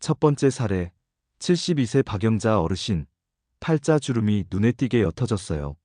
첫 번째 사례, 72세 박영자 어르신, 팔자주름이 눈에 띄게 옅어졌어요.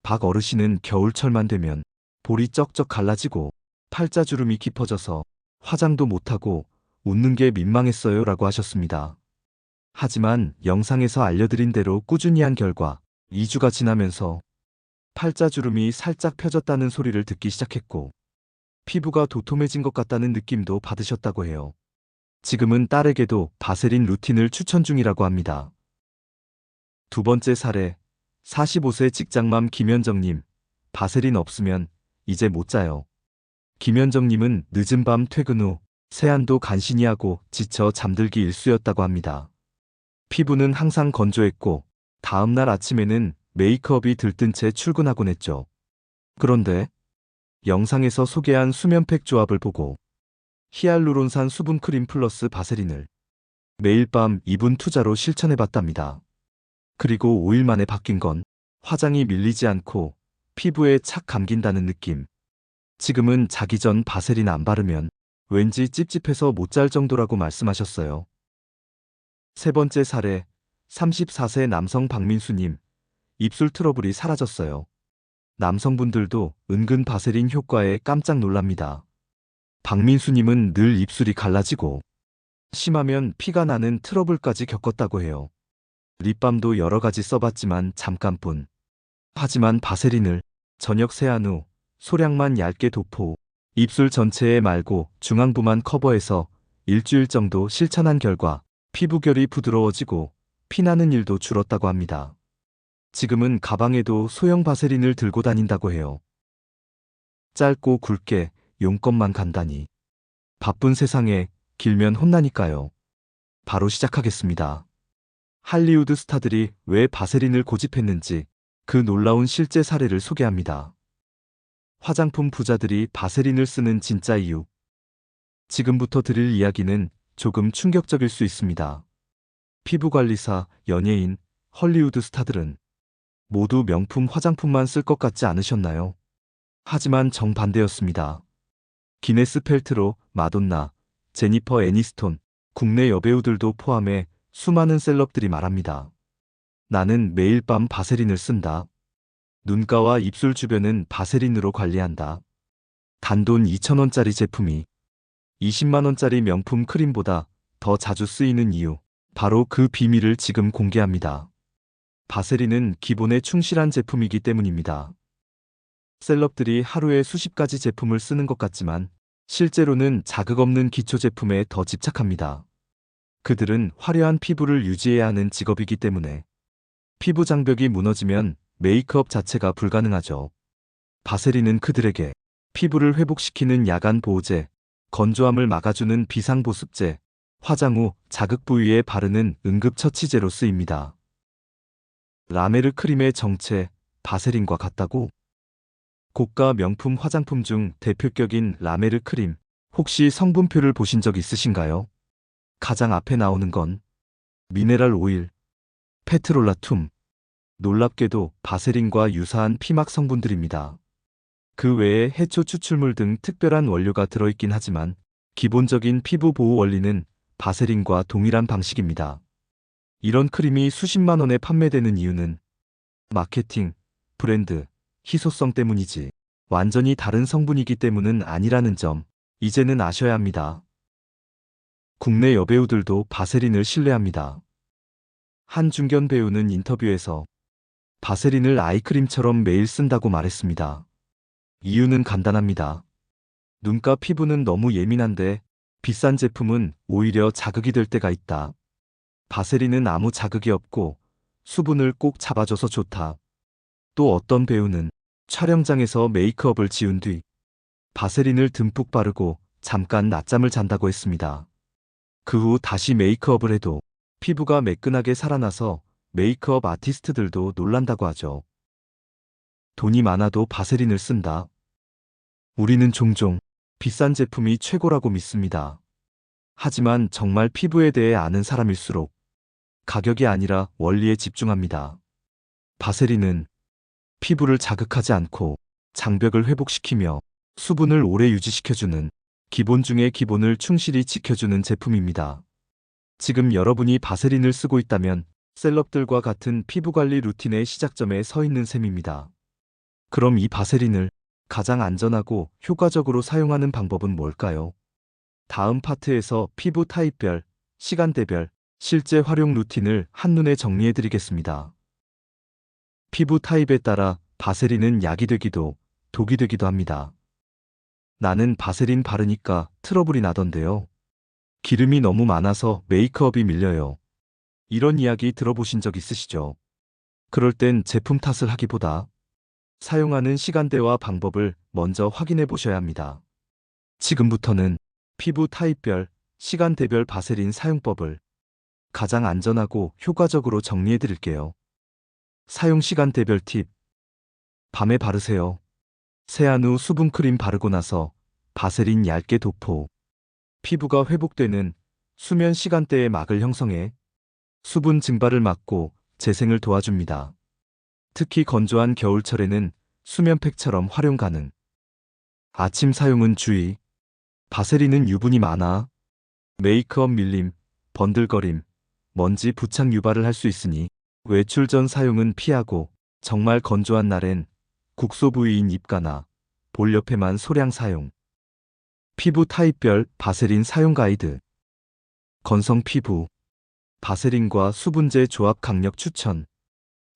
박 어르신은 겨울철만 되면 볼이 쩍쩍 갈라지고 팔자주름이 깊어져서 화장도 못하고 웃는 게 민망했어요 라고 하셨습니다. 하지만 영상에서 알려드린 대로 꾸준히 한 결과 2주가 지나면서 팔자주름이 살짝 펴졌다는 소리를 듣기 시작했고 피부가 도톰해진 것 같다는 느낌도 받으셨다고 해요. 지금은 딸에게도 바세린 루틴을 추천 중이라고 합니다. 두 번째 사례, 45세 직장맘 김현정님, 바세린 없으면 이제 못 자요. 김현정님은 늦은 밤 퇴근 후 세안도 간신히 하고 지쳐 잠들기 일쑤였다고 합니다. 피부는 항상 건조했고 다음날 아침에는 메이크업이 들뜬 채 출근하곤 했죠. 그런데 영상에서 소개한 수면팩 조합을 보고 히알루론산 수분크림 플러스 바세린을 매일 밤 2분 투자로 실천해봤답니다. 그리고 5일 만에 바뀐 건 화장이 밀리지 않고 피부에 착 감긴다는 느낌. 지금은 자기 전 바세린 안 바르면 왠지 찝찝해서 못 잘 정도라고 말씀하셨어요. 세 번째 사례, 34세 남성 박민수님, 입술 트러블이 사라졌어요. 남성분들도 은근 바세린 효과에 깜짝 놀랍니다. 박민수님은 늘 입술이 갈라지고 심하면 피가 나는 트러블까지 겪었다고 해요. 립밤도 여러 가지 써봤지만 잠깐뿐. 하지만 바세린을 저녁 세안 후 소량만 얇게 도포, 입술 전체에 말고 중앙부만 커버해서 일주일 정도 실천한 결과 피부결이 부드러워지고 피나는 일도 줄었다고 합니다. 지금은 가방에도 소형 바세린을 들고 다닌다고 해요. 짧고 굵게 용건만 간단히. 바쁜 세상에 길면 혼나니까요. 바로 시작하겠습니다. 할리우드 스타들이 왜 바세린을 고집했는지 그 놀라운 실제 사례를 소개합니다. 화장품 부자들이 바세린을 쓰는 진짜 이유. 지금부터 드릴 이야기는 조금 충격적일 수 있습니다. 피부관리사, 연예인, 헐리우드 스타들은 모두 명품 화장품만 쓸 것 같지 않으셨나요? 하지만 정반대였습니다. 기네스 펠트로, 마돈나, 제니퍼 애니스톤, 국내 여배우들도 포함해 수많은 셀럽들이 말합니다. 나는 매일 밤 바세린을 쓴다. 눈가와 입술 주변은 바세린으로 관리한다. 단돈 2,000원짜리 제품이 20만원짜리 명품 크림보다 더 자주 쓰이는 이유, 바로 그 비밀을 지금 공개합니다. 바세린은 기본에 충실한 제품이기 때문입니다. 셀럽들이 하루에 수십 가지 제품을 쓰는 것 같지만 실제로는 자극 없는 기초 제품에 더 집착합니다. 그들은 화려한 피부를 유지해야 하는 직업이기 때문에 피부 장벽이 무너지면 메이크업 자체가 불가능하죠. 바세린은 그들에게 피부를 회복시키는 야간 보호제, 건조함을 막아주는 비상보습제, 화장 후 자극 부위에 바르는 응급처치제로 쓰입니다. 라메르 크림의 정체, 바세린과 같다고? 고가 명품 화장품 중 대표격인 라메르 크림, 혹시 성분표를 보신 적 있으신가요? 가장 앞에 나오는 건 미네랄 오일, 페트롤라툼. 놀랍게도 바세린과 유사한 피막 성분들입니다. 그 외에 해초 추출물 등 특별한 원료가 들어있긴 하지만 기본적인 피부 보호 원리는 바세린과 동일한 방식입니다. 이런 크림이 수십만 원에 판매되는 이유는 마케팅, 브랜드, 희소성 때문이지 완전히 다른 성분이기 때문은 아니라는 점 이제는 아셔야 합니다. 국내 여배우들도 바세린을 신뢰합니다. 한중견 배우는 인터뷰에서 바세린을 아이크림처럼 매일 쓴다고 말했습니다. 이유는 간단합니다. 눈가 피부는 너무 예민한데 비싼 제품은 오히려 자극이 될 때가 있다. 바세린은 아무 자극이 없고 수분을 꼭 잡아줘서 좋다. 또 어떤 배우는 촬영장에서 메이크업을 지운 뒤 바세린을 듬뿍 바르고 잠깐 낮잠을 잔다고 했습니다. 그 후 다시 메이크업을 해도 피부가 매끈하게 살아나서 메이크업 아티스트들도 놀란다고 하죠. 돈이 많아도 바세린을 쓴다. 우리는 종종 비싼 제품이 최고라고 믿습니다. 하지만 정말 피부에 대해 아는 사람일수록 가격이 아니라 원리에 집중합니다. 바세린은 피부를 자극하지 않고 장벽을 회복시키며 수분을 오래 유지시켜주는 기본 중의 기본을 충실히 지켜주는 제품입니다. 지금 여러분이 바세린을 쓰고 있다면 셀럽들과 같은 피부관리 루틴의 시작점에 서 있는 셈입니다. 그럼 이 바세린을 가장 안전하고 효과적으로 사용하는 방법은 뭘까요? 다음 파트에서 피부 타입별, 시간대별, 실제 활용 루틴을 한눈에 정리해 드리겠습니다. 피부 타입에 따라 바세린은 약이 되기도 독이 되기도 합니다. 나는 바세린 바르니까 트러블이 나던데요. 기름이 너무 많아서 메이크업이 밀려요. 이런 이야기 들어보신 적 있으시죠? 그럴 땐 제품 탓을 하기보다 사용하는 시간대와 방법을 먼저 확인해 보셔야 합니다. 지금부터는 피부 타입별, 시간대별 바세린 사용법을 가장 안전하고 효과적으로 정리해 드릴게요. 사용 시간대별 팁. 밤에 바르세요. 세안 후 수분크림 바르고 나서 바세린 얇게 도포. 피부가 회복되는 수면 시간대에 막을 형성해 수분 증발을 막고 재생을 도와줍니다. 특히 건조한 겨울철에는 수면팩처럼 활용 가능. 아침 사용은 주의. 바세린은 유분이 많아 메이크업 밀림, 번들거림, 먼지 부착 유발을 할 수 있으니 외출 전 사용은 피하고 정말 건조한 날엔 국소 부위인 입가나 볼 옆에만 소량 사용. 피부 타입별 바세린 사용 가이드. 건성 피부. 바세린과 수분제 조합 강력 추천.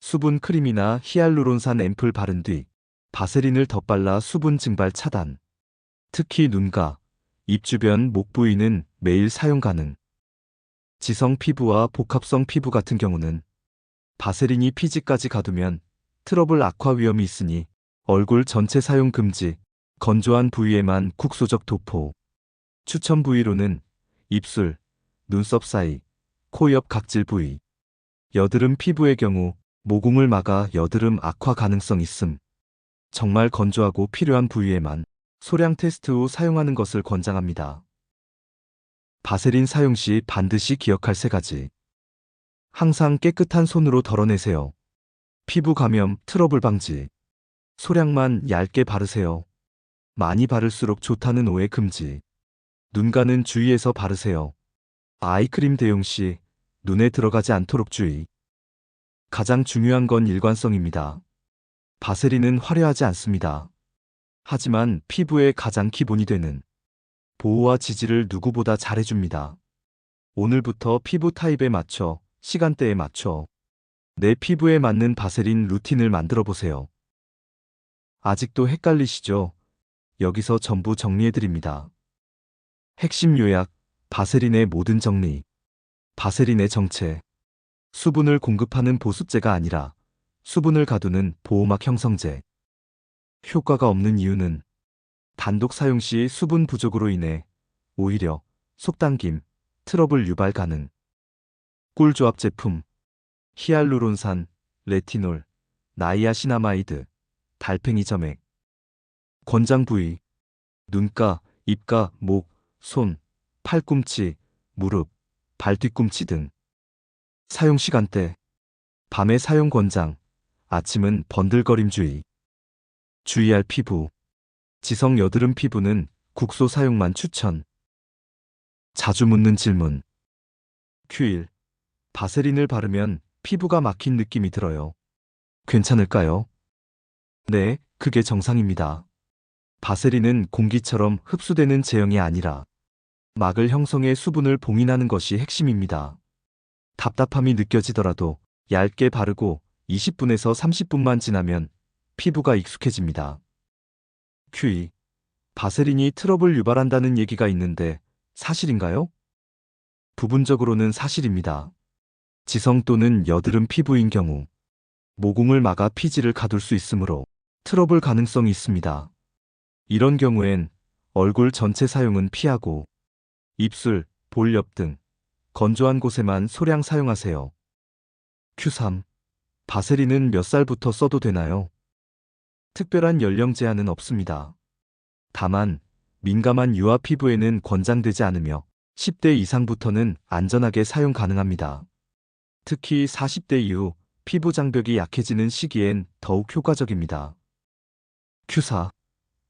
수분 크림이나 히알루론산 앰플 바른 뒤 바세린을 덧발라 수분 증발 차단. 특히 눈가, 입 주변 목 부위는 매일 사용 가능. 지성 피부와 복합성 피부 같은 경우는 바세린이 피지까지 가두면 트러블 악화 위험이 있으니 얼굴 전체 사용 금지, 건조한 부위에만 국소적 도포. 추천 부위로는 입술, 눈썹 사이, 코 옆 각질 부위. 여드름 피부의 경우 모공을 막아 여드름 악화 가능성 있음. 정말 건조하고 필요한 부위에만 소량 테스트 후 사용하는 것을 권장합니다. 바세린 사용 시 반드시 기억할 3가지. 항상 깨끗한 손으로 덜어내세요. 피부 감염, 트러블 방지. 소량만 얇게 바르세요. 많이 바를수록 좋다는 오해 금지. 눈가는 주의해서 바르세요. 아이크림 대용 시 눈에 들어가지 않도록 주의. 가장 중요한 건 일관성입니다. 바세린은 화려하지 않습니다. 하지만 피부의 가장 기본이 되는 보호와 지지를 누구보다 잘해줍니다. 오늘부터 피부 타입에 맞춰, 시간대에 맞춰 내 피부에 맞는 바세린 루틴을 만들어 보세요. 아직도 헷갈리시죠? 여기서 전부 정리해드립니다. 핵심 요약, 바세린의 모든 정리. 바세린의 정체. 수분을 공급하는 보습제가 아니라 수분을 가두는 보호막 형성제. 효과가 없는 이유는 단독 사용 시 수분 부족으로 인해 오히려 속당김, 트러블 유발 가능. 꿀조합 제품. 히알루론산, 레티놀, 나이아시나마이드, 달팽이 점액. 권장 부위. 눈가, 입가, 목, 손, 팔꿈치, 무릎, 발 뒤꿈치 등. 사용 시간대. 밤에 사용 권장. 아침은 번들거림 주의. 주의할 피부. 지성 여드름 피부는 국소 사용만 추천. 자주 묻는 질문. Q1. 바세린을 바르면 피부가 막힌 느낌이 들어요. 괜찮을까요? 네, 그게 정상입니다. 바세린은 공기처럼 흡수되는 제형이 아니라 막을 형성해 수분을 봉인하는 것이 핵심입니다. 답답함이 느껴지더라도 얇게 바르고 20분에서 30분만 지나면 피부가 익숙해집니다. Q2. 바세린이 트러블 유발한다는 얘기가 있는데 사실인가요? 부분적으로는 사실입니다. 지성 또는 여드름 피부인 경우 모공을 막아 피지를 가둘 수 있으므로 트러블 가능성이 있습니다. 이런 경우엔 얼굴 전체 사용은 피하고 입술, 볼 옆 등 건조한 곳에만 소량 사용하세요. Q3. 바세린은 몇 살부터 써도 되나요? 특별한 연령 제한은 없습니다. 다만 민감한 유아 피부에는 권장되지 않으며 10대 이상부터는 안전하게 사용 가능합니다. 특히 40대 이후 피부 장벽이 약해지는 시기엔 더욱 효과적입니다. Q4.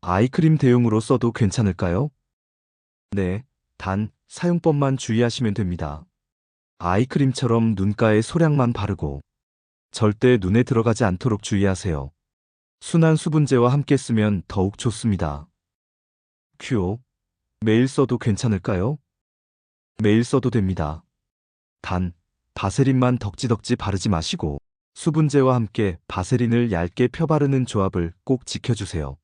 아이크림 대용으로 써도 괜찮을까요? 네, 단 사용법만 주의하시면 됩니다. 아이크림처럼 눈가에 소량만 바르고 절대 눈에 들어가지 않도록 주의하세요. 순한 수분제와 함께 쓰면 더욱 좋습니다. 큐. 매일 써도 괜찮을까요? 매일 써도 됩니다. 단, 바세린만 덕지덕지 바르지 마시고 수분제와 함께 바세린을 얇게 펴바르는 조합을 꼭 지켜주세요.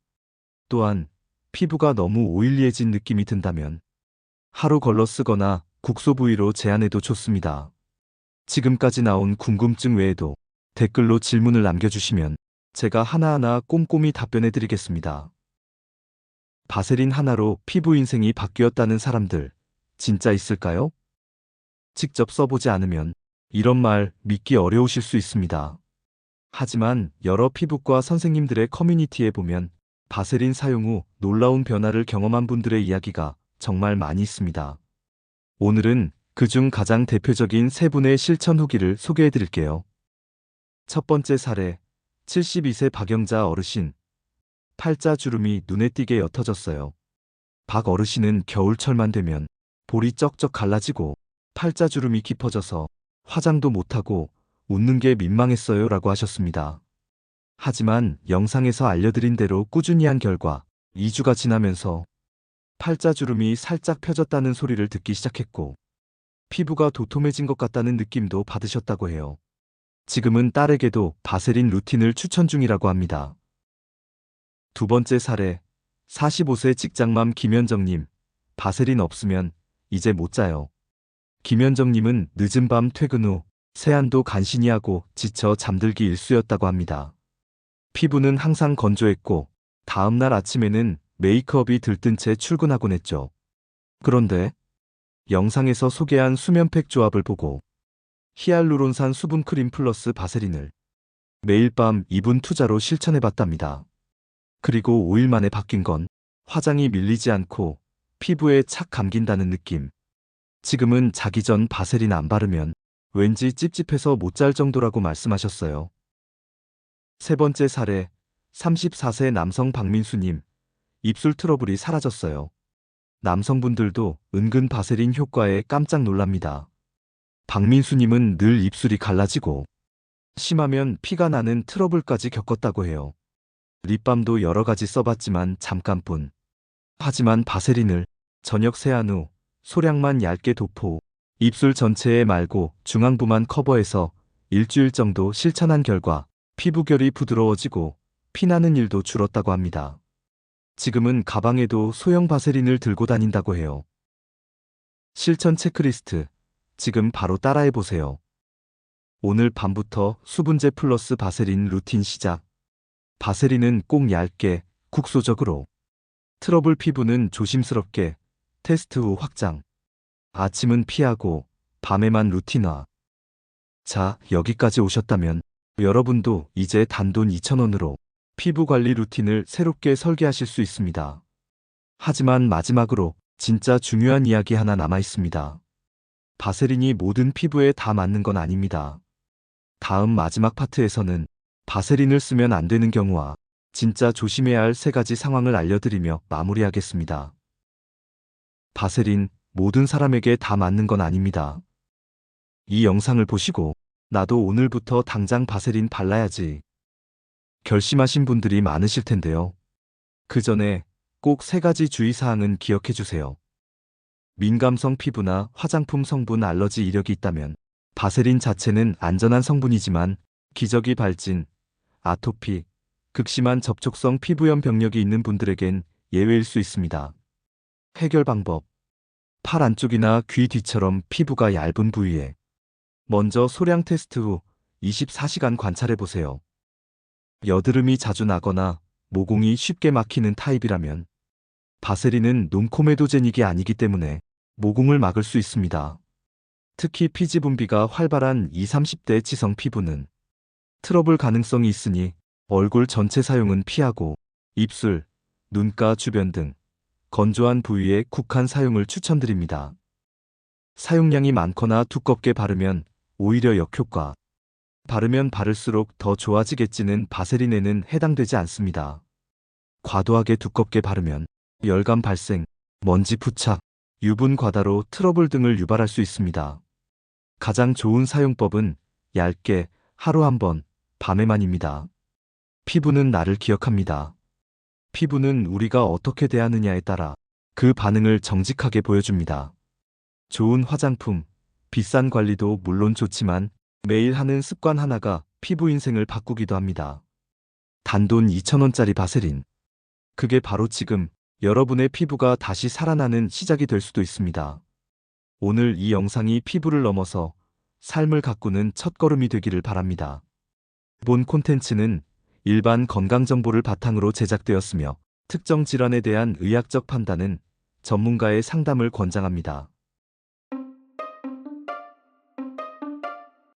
또한 피부가 너무 오일리해진 느낌이 든다면 하루 걸러 쓰거나 국소 부위로 제한해도 좋습니다. 지금까지 나온 궁금증 외에도 댓글로 질문을 남겨주시면 제가 하나하나 꼼꼼히 답변해 드리겠습니다. 바세린 하나로 피부 인생이 바뀌었다는 사람들 진짜 있을까요? 직접 써보지 않으면 이런 말 믿기 어려우실 수 있습니다. 하지만 여러 피부과 선생님들의 커뮤니티에 보면 바세린 사용 후 놀라운 변화를 경험한 분들의 이야기가 정말 많이 있습니다. 오늘은 그중 가장 대표적인 세 분의 실천 후기를 소개해 드릴게요. 첫 번째 사례, 72세 박영자 어르신. 팔자 주름이 눈에 띄게 옅어졌어요. 박 어르신은 겨울철만 되면 볼이 쩍쩍 갈라지고 팔자 주름이 깊어져서 화장도 못하고 웃는 게 민망했어요 라고 하셨습니다. 하지만 영상에서 알려드린 대로 꾸준히 한 결과 2주가 지나면서 팔자 주름이 살짝 펴졌다는 소리를 듣기 시작했고 피부가 도톰해진 것 같다는 느낌도 받으셨다고 해요. 지금은 딸에게도 바세린 루틴을 추천 중이라고 합니다. 두 번째 사례, 45세 직장맘 김현정님. 바세린 없으면 이제 못 자요. 김현정님은 늦은 밤 퇴근 후 세안도 간신히 하고 지쳐 잠들기 일쑤였다고 합니다. 피부는 항상 건조했고 다음날 아침에는 메이크업이 들뜬 채 출근하곤 했죠. 그런데 영상에서 소개한 수면팩 조합을 보고 히알루론산 수분크림 플러스 바세린을 매일 밤 2분 투자로 실천해봤답니다. 그리고 5일 만에 바뀐 건 화장이 밀리지 않고 피부에 착 감긴다는 느낌. 지금은 자기 전 바세린 안 바르면 왠지 찝찝해서 못 잘 정도라고 말씀하셨어요. 세 번째 사례, 34세 남성 박민수님. 입술 트러블이 사라졌어요. 남성분들도 은근 바세린 효과에 깜짝 놀랍니다. 박민수님은 늘 입술이 갈라지고 심하면 피가 나는 트러블까지 겪었다고 해요. 립밤도 여러 가지 써봤지만 잠깐뿐. 하지만 바세린을 저녁 세안 후 소량만 얇게 도포, 입술 전체에 말고 중앙부만 커버해서 일주일 정도 실천한 결과 피부결이 부드러워지고 피나는 일도 줄었다고 합니다. 지금은 가방에도 소형 바세린을 들고 다닌다고 해요. 실천 체크리스트, 지금 바로 따라해보세요. 오늘 밤부터 수분제 플러스 바세린 루틴 시작. 바세린은 꼭 얇게, 국소적으로. 트러블 피부는 조심스럽게, 테스트 후 확장. 아침은 피하고 밤에만 루틴화. 자, 여기까지 오셨다면 여러분도 이제 단돈 2,000원으로 피부 관리 루틴을 새롭게 설계하실 수 있습니다. 하지만 마지막으로 진짜 중요한 이야기 하나 남아 있습니다. 바세린이 모든 피부에 다 맞는 건 아닙니다. 다음 마지막 파트에서는 바세린을 쓰면 안 되는 경우와 진짜 조심해야 할 3가지 상황을 알려드리며 마무리하겠습니다. 바세린, 모든 사람에게 다 맞는 건 아닙니다. 이 영상을 보시고 나도 오늘부터 당장 바세린 발라야지 결심하신 분들이 많으실 텐데요. 그 전에 꼭 3가지 주의사항은 기억해 주세요. 민감성 피부나 화장품 성분 알러지 이력이 있다면 바세린 자체는 안전한 성분이지만 기저귀 발진, 아토피, 극심한 접촉성 피부염 병력이 있는 분들에겐 예외일 수 있습니다. 해결 방법. 팔 안쪽이나 귀 뒤처럼 피부가 얇은 부위에 먼저 소량 테스트 후 24시간 관찰해보세요. 여드름이 자주 나거나 모공이 쉽게 막히는 타입이라면 바세린은 논코메도제닉이 아니기 때문에 모공을 막을 수 있습니다. 특히 피지 분비가 활발한 20, 30대 지성 피부는 트러블 가능성이 있으니 얼굴 전체 사용은 피하고 입술, 눈가 주변 등 건조한 부위에 국한 사용을 추천드립니다. 사용량이 많거나 두껍게 바르면 오히려 역효과, 바르면 바를수록 더 좋아지겠지는 바세린에는 해당되지 않습니다. 과도하게 두껍게 바르면 열감 발생, 먼지 부착, 유분 과다로 트러블 등을 유발할 수 있습니다. 가장 좋은 사용법은 얇게 하루 한 번, 밤에만입니다. 피부는 나를 기억합니다. 피부는 우리가 어떻게 대하느냐에 따라 그 반응을 정직하게 보여줍니다. 좋은 화장품, 비싼 관리도 물론 좋지만 매일 하는 습관 하나가 피부 인생을 바꾸기도 합니다. 단돈 2,000원짜리 바세린. 그게 바로 지금 여러분의 피부가 다시 살아나는 시작이 될 수도 있습니다. 오늘 이 영상이 피부를 넘어서 삶을 가꾸는 첫걸음이 되기를 바랍니다. 본 콘텐츠는 일반 건강 정보를 바탕으로 제작되었으며 특정 질환에 대한 의학적 판단은 전문가의 상담을 권장합니다.